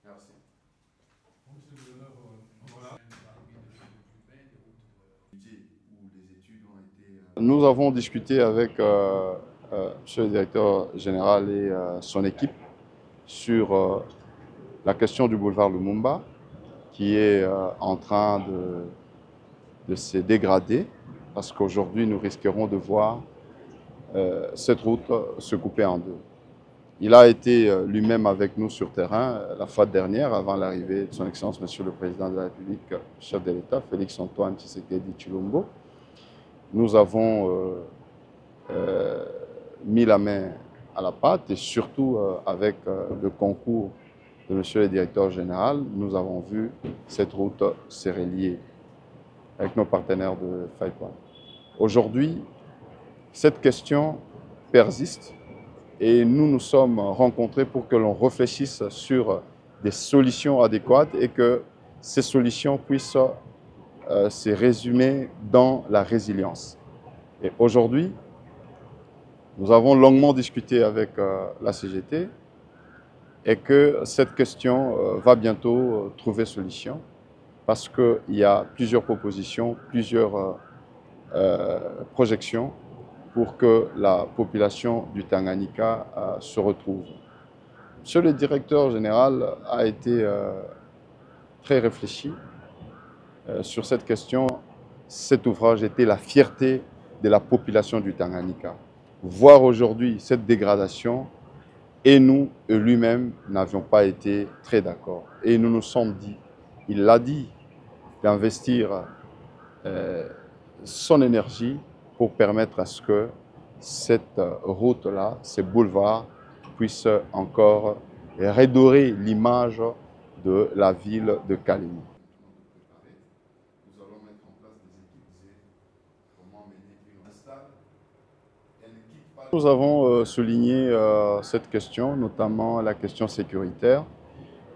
Merci. Nous avons discuté avec Monsieur le directeur général et son équipe sur la question du boulevard Lumumba qui est en train de se dégrader parce qu'aujourd'hui nous risquerons de voir cette route se couper en deux. Il a été lui-même avec nous sur terrain la fois dernière avant l'arrivée de son Excellence Monsieur le Président de la République, chef de l'État, Félix-Antoine Tshisekedi Tshilombo. Nous avons mis la main à la pâte et surtout avec le concours de Monsieur le Directeur Général, nous avons vu cette route se relier avec nos partenaires de FIPOINT. Aujourd'hui, cette question persiste et nous nous sommes rencontrés pour que l'on réfléchisse sur des solutions adéquates et que ces solutions puissent se résumer dans la résilience. Et aujourd'hui, nous avons longuement discuté avec la CGT et que cette question va bientôt trouver solution parce qu'il y a plusieurs propositions, plusieurs projections pour que la population du Tanganyika se retrouve. Monsieur le directeur général a été très réfléchi sur cette question. Cet ouvrage était la fierté de la population du Tanganyika. Voir aujourd'hui cette dégradation, et nous, et lui-même, n'avions pas été très d'accord. Et nous nous sommes dit, il l'a dit, d'investir son énergie pour permettre à ce que cette route-là, ces boulevards, puissent encore redorer l'image de la ville de Kalemi. Nous allons mettre en place des équipes comment mener une installe. Nous avons souligné cette question, notamment la question sécuritaire,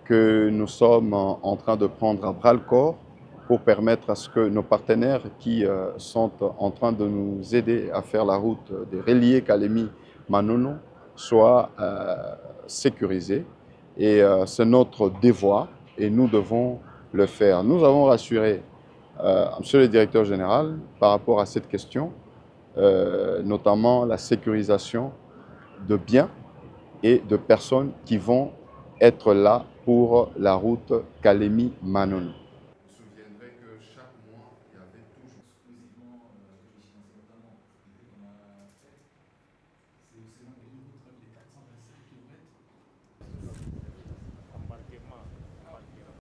que nous sommes en train de prendre à bras-le-corps pour permettre à ce que nos partenaires qui sont en train de nous aider à faire la route de relier Kalemi-Manono soient sécurisés. Et c'est notre devoir et nous devons le faire. Nous avons rassuré Monsieur le directeur général par rapport à cette question, notamment la sécurisation de biens et de personnes qui vont être là pour la route Kalemi-Manono.